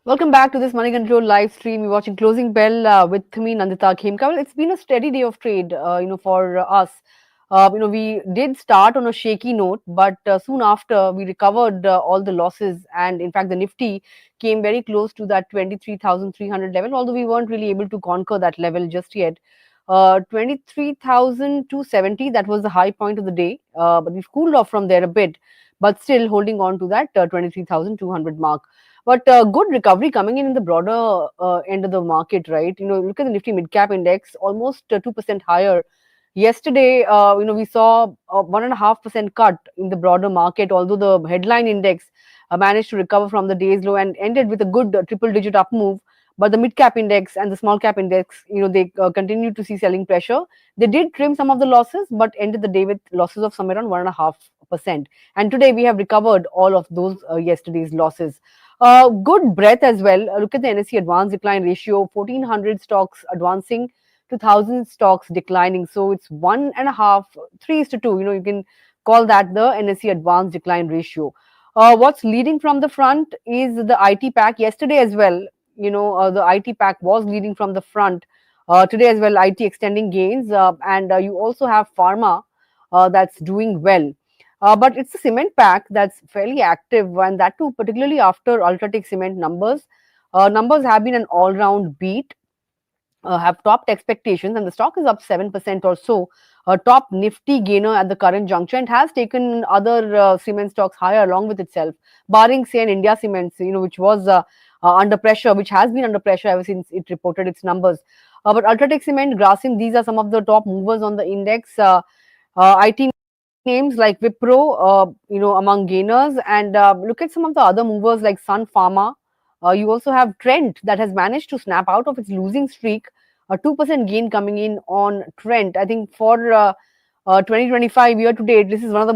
Welcome back to this Moneycontrol live stream. You're watching Closing Bell with me, Nandita Khemka. It's been a steady day of trade, for us. We did start on a shaky note, but soon after we recovered all the losses, and in fact, the Nifty came very close to that 23,300 level. Although we weren't really able to conquer that level just yet. 23,270, that was the high point of the day, but we've cooled off from there a bit, but still holding on to that 23,200 mark. But good recovery coming in the broader end of the market, right? Look at the Nifty Mid Cap Index, almost 2% higher. Yesterday, we saw a 1.5% cut in the broader market, although the headline index managed to recover from the day's low and ended with a good triple-digit up move. But the mid cap index and the small cap index, they continue to see selling pressure. They did trim some of the losses, but ended the day with losses of somewhere around 1.5%. And today we have recovered all of those yesterday's losses. Good breadth as well. Look at the NSE advance decline ratio, 1,400 stocks advancing to 1,000 stocks declining. So it's 1.5, 3:2. You can call that the NSE advance decline ratio. What's leading from the front is the IT pack. Yesterday as well, the IT pack was leading from the front. Today as well, IT extending gains. And you also have pharma that's doing well. But it's the cement pack that's fairly active, and that too, particularly after UltraTech cement numbers. Numbers have been an all-round beat, have topped expectations, and the stock is up 7% or so. A top nifty gainer at the current juncture, and has taken other cement stocks higher along with itself, barring say an India Cements, which was under pressure, which has been under pressure ever since it reported its numbers. But UltraTech Cement, Grasim, these are some of the top movers on the index. IT names like Wipro, among gainers, and look at some of the other movers like Sun Pharma. You also have Trent that has managed to snap out of its losing streak. A 2% gain coming in on Trent. I think for 2025 year to date, this is one of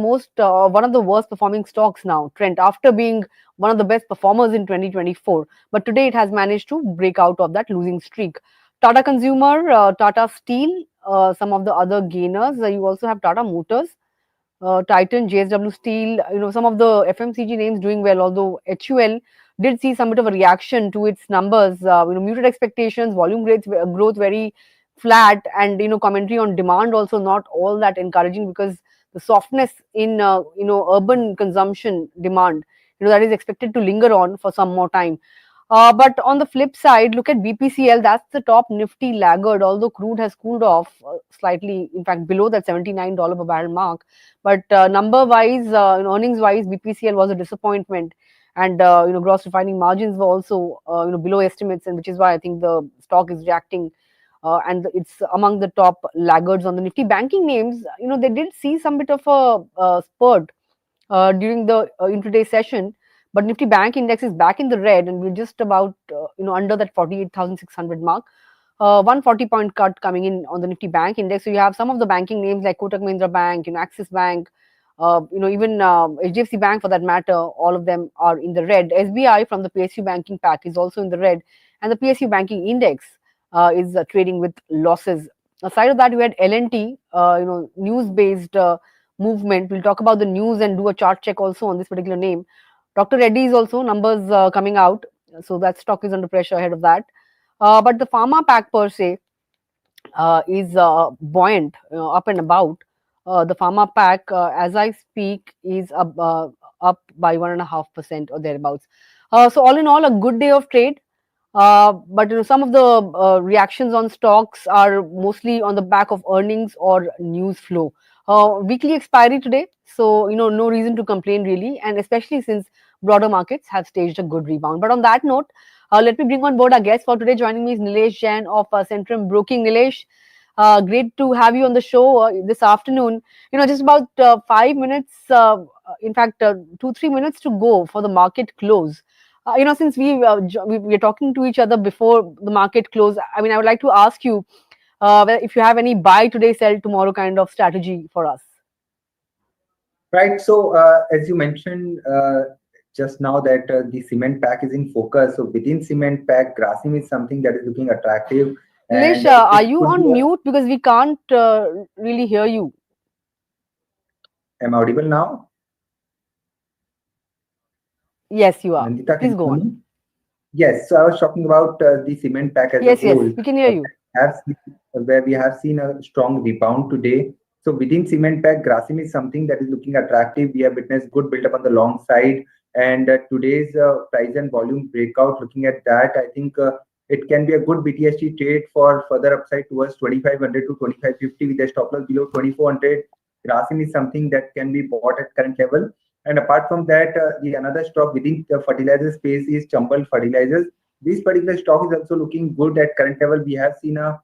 the worst performing stocks now. Trent, after being one of the best performers in 2024, but today it has managed to break out of that losing streak. Tata Consumer, Tata Steel, some of the other gainers. You also have Tata Motors, Titan, JSW Steel, some of the FMCG names doing well, although HUL did see some bit of a reaction to its numbers, muted expectations, volume growth very flat, and, commentary on demand also not all that encouraging, because the softness in, urban consumption demand, that is expected to linger on for some more time. But on the flip side, look at BPCL. That's the top nifty laggard, although crude has cooled off slightly, in fact, below that $79 per barrel mark. But number wise, earnings wise, BPCL was a disappointment. And, gross refining margins were also, below estimates, and which is why I think the stock is reacting. And it's among the top laggards on the nifty. Banking names, they did see some bit of a spurt during the intraday session, but Nifty Bank Index is back in the red, and we're just about under that 48,600 mark. 140-point cut coming in on the Nifty Bank Index. So you have some of the banking names like Kotak Mahindra Bank, Axis Bank, even HDFC Bank for that matter. All of them are in the red. SBI from the PSU banking pack is also in the red, and the PSU banking index is trading with losses. Aside of that, we had L&T, news-based movement. We'll talk about the news and do a chart check also on this particular name. Dr. Reddy is also numbers coming out, so that stock is under pressure ahead of that. But the pharma pack per se is buoyant, up and about. The pharma pack, as I speak, is up by 1.5% or thereabouts. So all in all, a good day of trade. But some of the reactions on stocks are mostly on the back of earnings or news flow. Weekly expiry today, so no reason to complain really, and especially since broader markets have staged a good rebound. But on that note, let me bring on board our guest for today. Joining me is Nilesh Jain of Centrum Broking. Nilesh, great to have you on the show this afternoon. Just about 5 minutes, in fact, 2-3 minutes to go for the market close. Since we are talking to each other before the market close, I mean, I would like to ask you if you have any buy today, sell tomorrow kind of strategy for us. Right. So, as you mentioned just now that the cement pack is in focus. So within cement pack, Grasim is something that is looking attractive. Nilesh, And are it you could on be mute? Because we can't really hear you. am I audible now? Yes, you are. Nandita, can Please you go hear on. me? Yes, so I was talking about the cement pack as a Yes, yes, whole. we can hear you. Have seen, where we have seen a strong rebound today. So within cement pack, Grasim is something that is looking attractive. We have witnessed good build up on the long side, and today's price and volume breakout. Looking at that, I think it can be a good BTST trade for further upside towards 2500 to 2550 with a stop loss below 2400. Grasim is something that can be bought at current level. And apart from that, the another stock within the fertilizer space is Chambal Fertilizers. This particular stock is also looking good at current level. We have seen a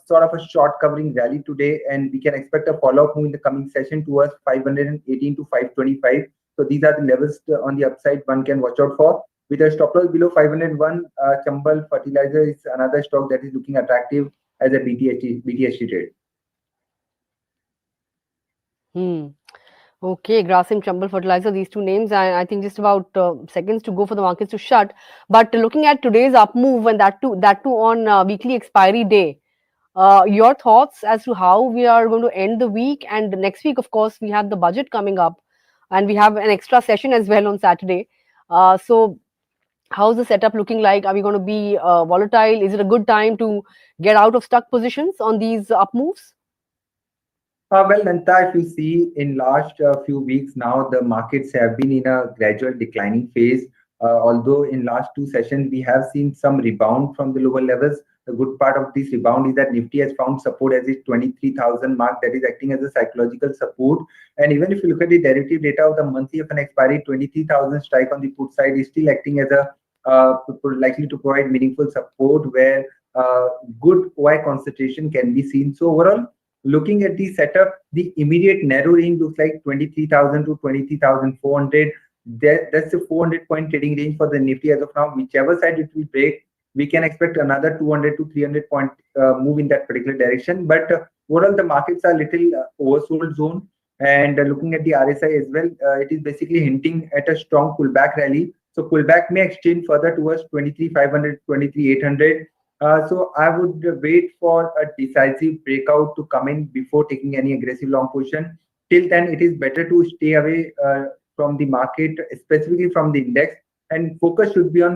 sort of a short covering rally today, and we can expect a follow-up move in the coming session towards 518 to 525. So these are the levels on the upside one can watch out for. With a stop loss below 501, Chambal Fertilizer is another stock that is looking attractive as a BTST trade. Hmm. Okay, Grasim, Chambal Fertilizer, these two names. I think just about seconds to go for the markets to shut. But looking at today's up move and that too on weekly expiry day, your thoughts as to how we are going to end the week, and next week, of course, we have the budget coming up, and we have an extra session as well on Saturday. So, how's the setup looking like? Are we going to be volatile? Is it a good time to get out of stuck positions on these up moves? Well, Nanta, if you see in last few weeks now, the markets have been in a gradual declining phase. Although in last two sessions we have seen some rebound from the lower levels. The good part of this rebound is that Nifty has found support as its 23,000 mark, that is acting as a psychological support. And even if you look at the derivative data of the monthly of an expiry, 23,000 strike on the put side is still acting as a likely to provide meaningful support where good OI concentration can be seen. So overall, looking at the setup, the immediate narrow range looks like 23,000 to 23,400. That's the 400-point trading range for the Nifty as of now. Whichever side it will break, we can expect another 200 to 300-point move in that particular direction. But overall, the markets are little oversold zone. And looking at the RSI as well, it is basically hinting at a strong pullback rally. So pullback may extend further towards 23,500, 23,800. So I would wait for a decisive breakout to come in before taking any aggressive long position. Till then, it is better to stay away from the market, specifically from the index, and focus should be on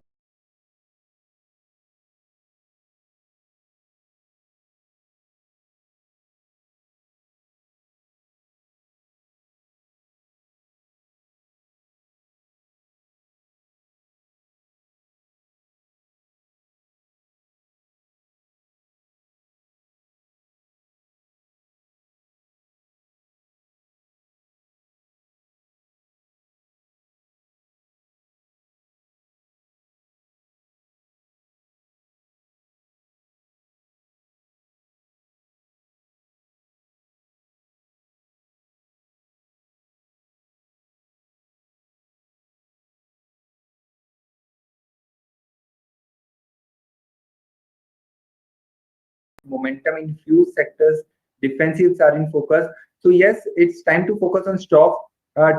momentum in few sectors. Defensives are in focus. So yes, it's time to focus on stocks.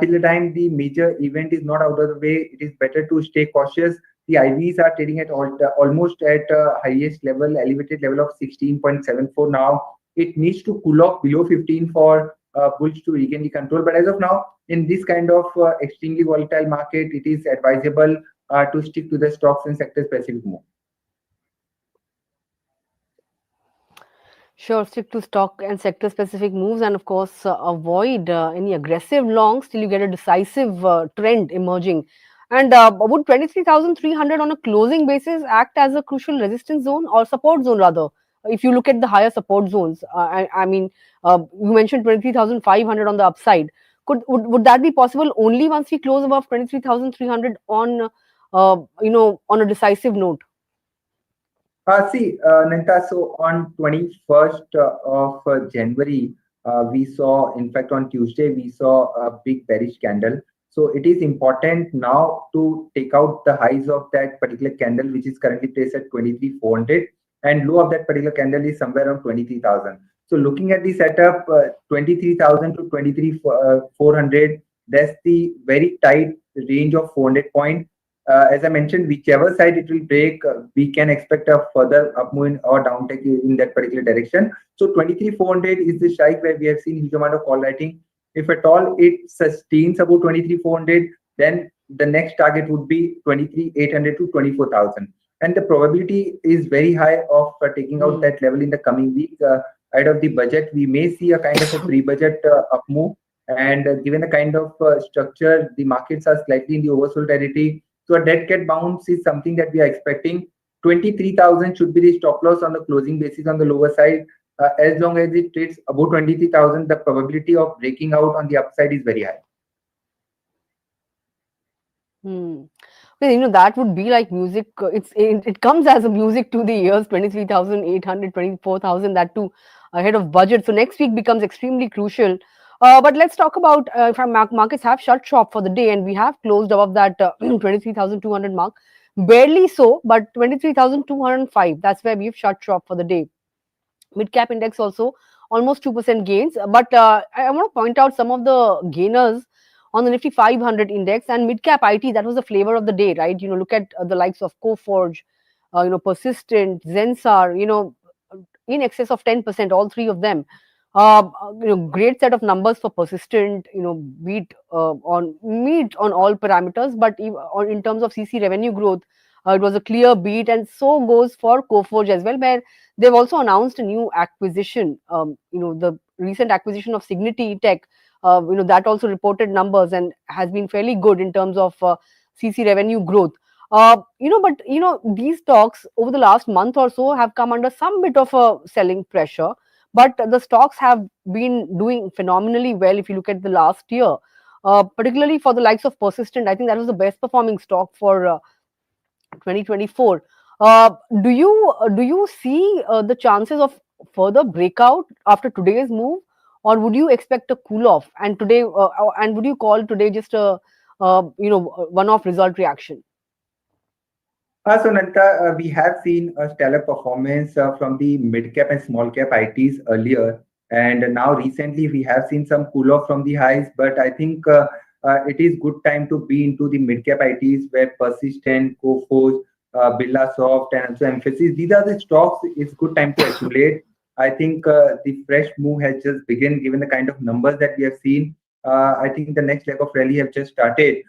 Till the time the major event is not out of the way, it is better to stay cautious. The IVs are trading at almost at highest level, elevated level of 16.74 now. It needs to cool off below 15 for bulls to regain the control. But as of now, in this kind of extremely volatile market, it is advisable to stick to the stocks and sector specific move. Sure, stick to stock and sector specific moves, and of course, avoid any aggressive longs till you get a decisive trend emerging. And would 23,300 on a closing basis act as a crucial resistance zone or support zone, rather? If you look at the higher support zones, I mean, you mentioned 23,500 on the upside. Would that be possible only once we close above 23,300 on, on a decisive note? Nanta, so on 21st of January, we saw, in fact, on Tuesday, we saw a big bearish candle. So it is important now to take out the highs of that particular candle, which is currently placed at 23,400, and low of that particular candle is somewhere around 23,000. So looking at the setup, 23,000 to 23,400, that's the very tight range of 400 points. As I mentioned, whichever side it will break, we can expect a further up move or down take in that particular direction. So 23,400 is the strike where we have seen huge amount of call writing. If at all it sustains about 23,400, then the next target would be 23,800 to 24,000. And the probability is very high of taking out Hmm. that level in the coming week. Ahead of the budget, we may see a kind of a pre-budget up move. And given the kind of structure, the markets are slightly in the oversold territory. So a dead cat bounce is something that we are expecting. 23,000 should be the stop loss on the closing basis on the lower side. As long as it trades above 23,000, the probability of breaking out on the upside is very high. Hmm. Well, that would be like music. It comes as a music to the ears. 23,800, 24,000. That too ahead of budget. So next week becomes extremely crucial. But let's talk about if our markets have shut shop for the day and we have closed above that 23,200 mark. Barely so, but 23,205. That's where we've shut shop for the day. Mid cap index also almost 2% gains. But I want to point out some of the gainers on the Nifty 500 index and mid cap IT. That was the flavor of the day, right? Look at the likes of Coforge, Persistent, Zensar, in excess of 10%, all three of them. Great set of numbers for Persistent, meet on all parameters, but in terms of CC revenue growth, it was a clear beat, and so goes for Coforge as well, where they've also announced a new acquisition. The recent acquisition of Signity Tech, that also reported numbers and has been fairly good in terms of CC revenue growth. But these stocks over the last month or so have come under some bit of a selling pressure, but the stocks have been doing phenomenally well if you look at the last year. Particularly for the likes of Persistent, I think that was the best performing stock for 2024. Uh, do you see the chances of further breakout after today's move, or would you expect a cool off? And would you call today just a one-off result reaction? So Nanta, we have seen a stellar performance from the mid cap and small cap ITs earlier, and now recently we have seen some cool off from the highs. But I think it is good time to be into the mid cap ITs where Persistent, Coforge, Birla Soft, and also Emphasis. These are the stocks. It's good time to accumulate. I think the fresh move has just begun, given the kind of numbers that we have seen. I think the next leg of rally have just started.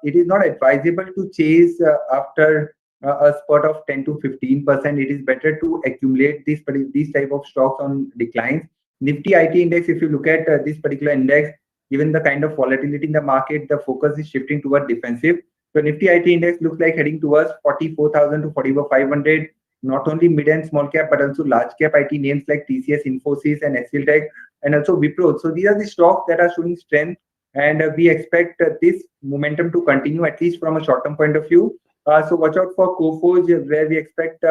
It is not advisable to chase after a spot of 10 to 15%. It is better to accumulate these type of stocks on declines. Nifty IT index, if you look at this particular index, given the kind of volatility in the market, the focus is shifting toward defensive. So Nifty IT index looks like heading towards 44,000 to 44,500. Not only mid and small cap, but also large cap IT names like TCS, Infosys, and UltraTech, and also Wipro. So these are the stocks that are showing strength, and we expect this momentum to continue at least from a short-term point of view. So watch out for Coforge, where we expect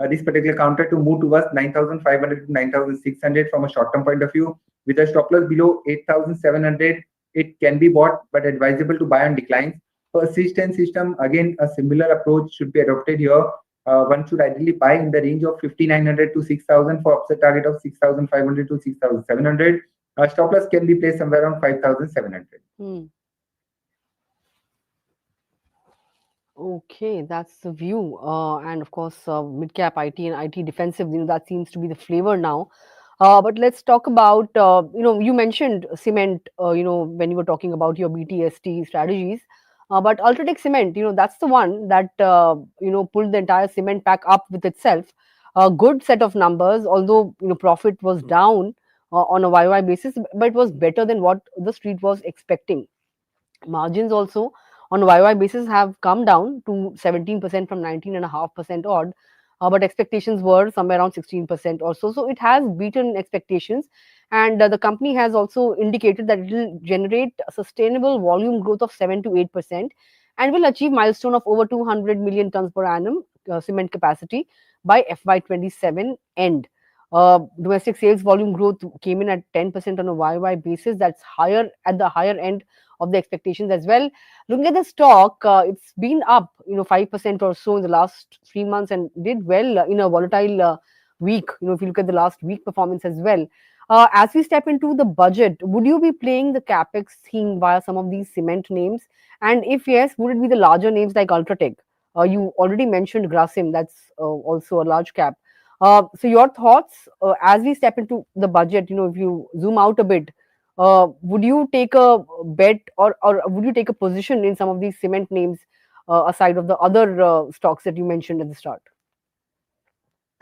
this particular counter to move towards 9,500 to 9,600 from a short-term point of view. With a stop loss below 8,700, it can be bought, but advisable to buy on declines. Persistent system, again, a similar approach should be adopted here. One should ideally buy in the range of 5,900 to 6,000 for upside target of 6,500 to 6,700. Stop loss can be placed somewhere around 5,700. Hmm. Okay, that's the view. And of course, mid cap IT and IT defensive, that seems to be the flavor now. But let's talk about, you mentioned cement, when you were talking about your BTST strategies. But UltraTech Cement, that's the one that, pulled the entire cement pack up with itself. A good set of numbers, although, profit was down on a YY basis, but it was better than what the street was expecting. Margins also on YY basis have come down to 17% from 19.5% odd, but expectations were somewhere around 16% or so. So it has beaten expectations, and the company has also indicated that it will generate a sustainable volume growth of 7 to 8% and will achieve milestone of over 200 million tons per annum cement capacity by FY27 end. Domestic sales volume growth came in at 10% on a YY basis. That's higher at the higher end of the expectations as well. Looking at the stock, it's been up, 5% or so in the last 3 months and did well in a volatile week. If you look at the last week performance as well. As we step into the budget, would you be playing the capex theme via some of these cement names? And if yes, would it be the larger names like UltraTech? You already mentioned Grasim, that's also a large cap. So your thoughts as we step into the budget, if you zoom out a bit, would you take a bet, or would you take a position in some of these cement names aside of the other stocks that you mentioned at the start?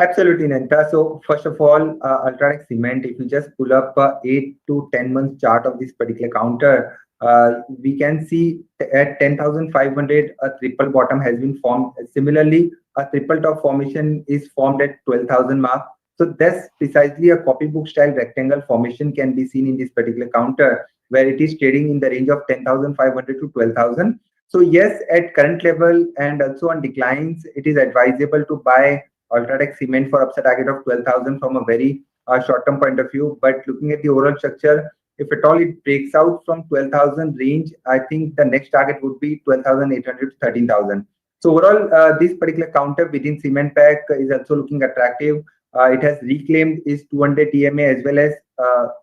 Absolutely, Nanta. So first of all, UltraTech Cement, if you just pull up 8 to 10 months chart of this particular counter, we can see at 10,500, a triple bottom has been formed. Similarly, a triple top formation is formed at 12,000 mark. So that's precisely a copybook style rectangle formation can be seen in this particular counter, where it is trading in the range of 10,500 to 12,000. So yes, at current level and also on declines, it is advisable to buy UltraTech Cement for upside target of 12,000 from a very short-term point of view. But looking at the overall structure, if at all it breaks out from 12,000 range, I think the next target would be 12,800 to 13,000. So overall, this particular counter within Cement Pack is also looking attractive. It has reclaimed its 200 EMA as well as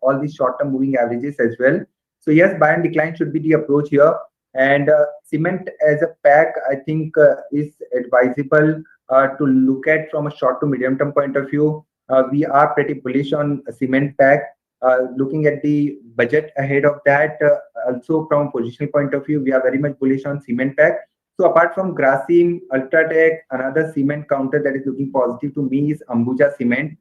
all these short-term moving averages as well. So yes, buy and decline should be the approach here. And cement as a pack, I think, is advisable to look at from a short to medium term point of view. We are pretty bullish on a cement pack. Looking at the budget ahead of that, also from a positional point of view, we are very much bullish on cement pack. So apart from Grasim, UltraTech, another cement counter that is looking positive to me is Ambuja Cement.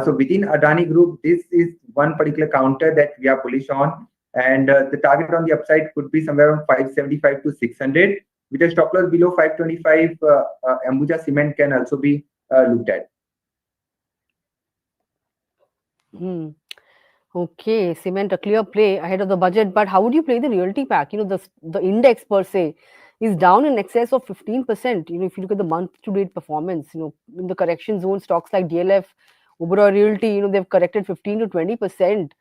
So within Adani Group, this is one particular counter that we are bullish on, and the target on the upside could be somewhere around 575 to 600. With a stop loss below 525, Ambuja Cement can also be looked at. Hmm. Okay, cement a clear play ahead of the budget, but how would you play the realty pack? The index per se is down in excess of 15%. If you look at the month-to-date performance, in the correction zone, stocks like DLF, Uber Realty, they've corrected 15 to 20%.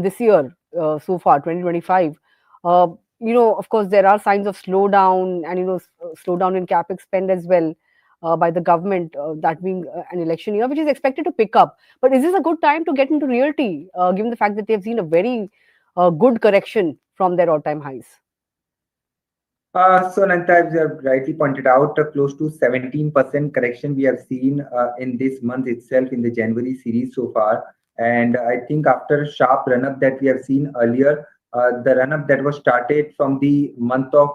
This year so far, 2025. Uh, of course, there are signs of slowdown, and slowdown in capex spend as well by the government. That being an election year, which is expected to pick up. But is this a good time to get into realty, given the fact that they've seen a very good correction from their all-time highs? So Nanta, as you have rightly pointed out, close to 17% correction we have seen in this month itself in the January series so far. And I think after a sharp run-up that we have seen earlier, the run-up that was started from the month of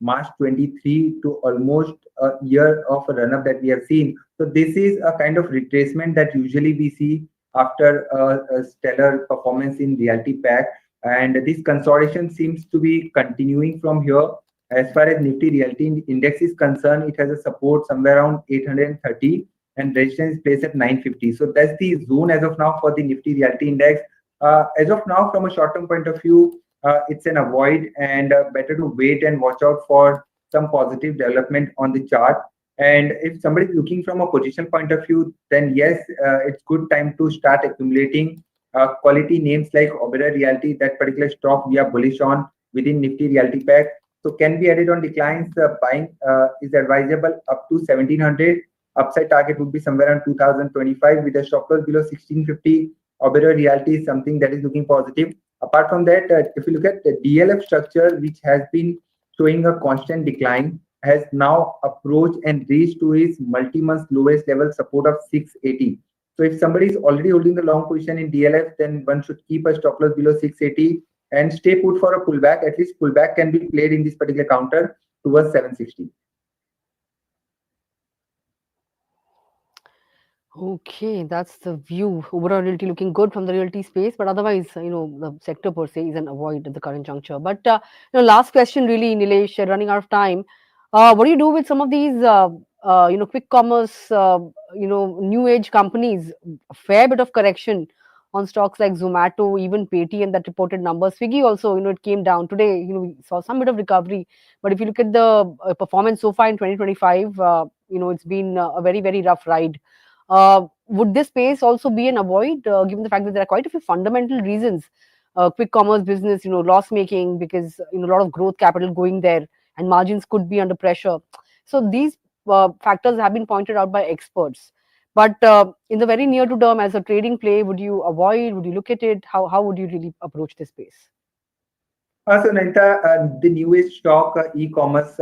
March 23 to almost a year of a run-up that we have seen. So this is a kind of retracement that usually we see after a stellar performance in realty pack. And this consolidation seems to be continuing from here. As far as Nifty Realty Index is concerned, it has a support somewhere around 830 and resistance is placed at 950. So that's the zone as of now for the Nifty Realty Index. As of now, from a short-term point of view, it's an avoid, and better to wait and watch out for some positive development on the chart. And if somebody is looking from a position point of view, then yes, it's good time to start accumulating quality names like Oberoi Realty. That particular stock we are bullish on within Nifty Realty Pack. So can be added on declines. Buying is advisable up to 1700. Upside target would be somewhere around 2025 with a stop loss below 1650. Oberoi Realty is something that is looking positive. Apart from that, if you look at the DLF structure, which has been showing a constant decline, has now approached and reached to its multi-month lowest level support of 680. So if somebody is already holding the long position in DLF, then one should keep a stop loss below 680 and stay put for a pullback. At least pullback can be played in this particular counter towards 760. Okay, that's the view. Overall, realty looking good from the realty space, but otherwise, the sector per se is an avoid at the current juncture. But last question, really, Nilesh, running out of time. What do you do with some of these, quick commerce, new age companies? A fair bit of correction on stocks like Zomato, even Paytm that reported numbers. Swiggy also, it came down today. We saw some bit of recovery, but if you look at the performance so far in 2025, it's been a very very rough ride. Would this space also be an avoid, given the fact that there are quite a few fundamental reasons? Quick commerce business, loss making because a lot of growth capital going there, and margins could be under pressure. So these factors have been pointed out by experts. But in the very near to term, as a trading play, would you avoid? Would you look at it? How would you really approach this space? So Nanta, the newest stock e-commerce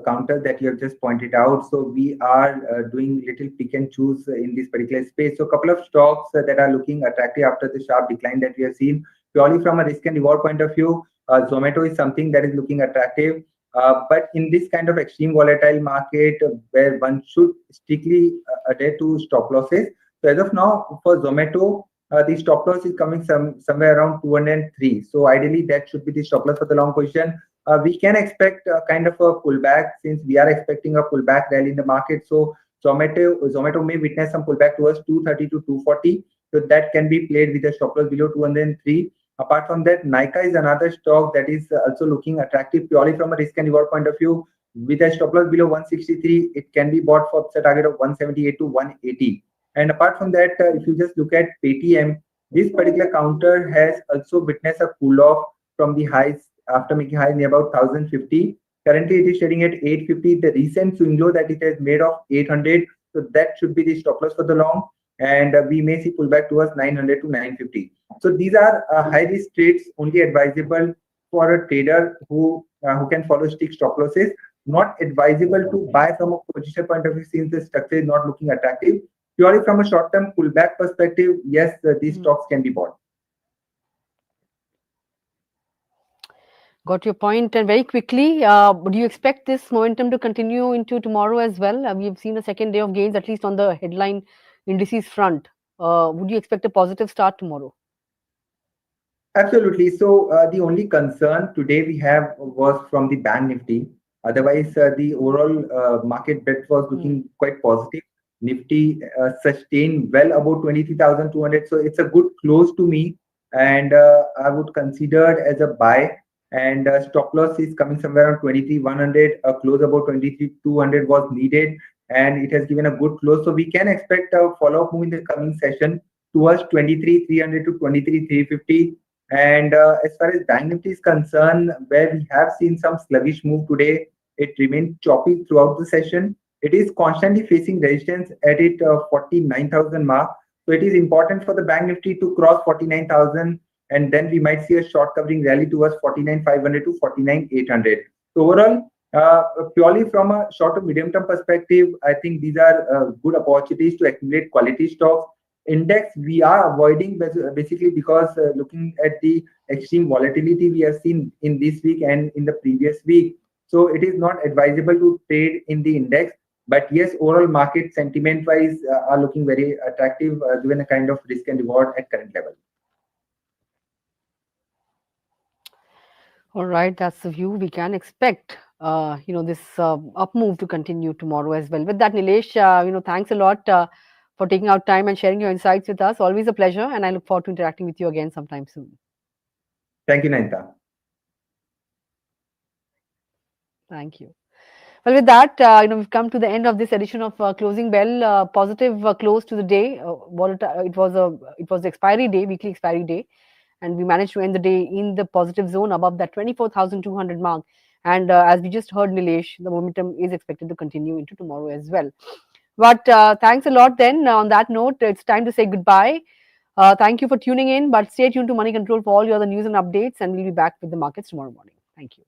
counter that you have just pointed out. So we are doing little pick and choose in this particular space. So a couple of stocks that are looking attractive after the sharp decline that we have seen. purely from a risk and reward point of view, Zomato is something that is looking attractive. But in this kind of extreme volatile market where one should strictly adhere to stop losses, so as of now for Zomato, the stop loss is coming somewhere around 203. So ideally, that should be the stop loss for the long position. We can expect a kind of a pullback since we are expecting a pullback rally in the market. So Zomato may witness some pullback towards 230 to 240. So that can be played with a stop loss below 203. Apart from that, Nika is another stock that is also looking attractive purely from a risk and reward point of view. With a stop loss below 163, it can be bought for a target of 178 to 180. And apart from that, if you just look at Paytm, this particular counter has also witnessed a cool off from the highs after making high near about 1050. Currently, it is trading at 850. The recent swing low that it has made of 800. So that should be the stop loss for the long. And we may see pullback towards 900 to 950. So these are high risk trades only advisable for a trader who can follow strict stop losses. Not advisable to buy from a position point of view since the structure is not looking attractive. Purely from a short-term pullback perspective, yes, these stocks can be bought. Got your point. And very quickly, do you expect this momentum to continue into tomorrow as well? We've seen a second day of gains, at least on the headline indices front. Would you expect a positive start tomorrow? Absolutely. So the only concern today we have was from the Bank Nifty. Otherwise, the overall market bet was looking quite positive. Nifty sustained well above 23,200. So it's a good close to me. And I would consider it as a buy. And stop loss is coming somewhere around 23,100. A close about 23,200 was needed. And it has given a good close. So we can expect a follow-up move in the coming session towards 23,300 to 23,350. And as far as Bank Nifty is concerned, where we have seen some sluggish move today, it remained choppy throughout the session. It is constantly facing resistance at it 49,000 mark. So it is important for the Bank Nifty to cross 49,000, and then we might see a short covering rally towards 49,500 to 49,800. So overall, purely from a short to medium term perspective, I think these are good opportunities to accumulate quality stocks. Index we are avoiding basically because looking at the extreme volatility we have seen in this week and in the previous week, so it is not advisable to trade in the index. But yes, overall market sentiment wise are looking very attractive given a kind of risk and reward at current level. All right, that's the view. We can expect this up move to continue tomorrow as well. With that, Nilesh, thanks a lot for taking out time and sharing your insights with us. Always a pleasure, and I look forward to interacting with you again sometime soon. Thank you, Nainta. Thank you. Well, with that, we've come to the end of this edition of Closing Bell. Positive close to the day. It was the expiry day, weekly expiry day, and we managed to end the day in the positive zone above that 24,200 mark. And as we just heard Nilesh, the momentum is expected to continue into tomorrow as well. But thanks a lot. Then, on that note, it's time to say goodbye. Thank you for tuning in. But stay tuned to Moneycontrol for all your other news and updates, and we'll be back with the markets tomorrow morning. Thank you.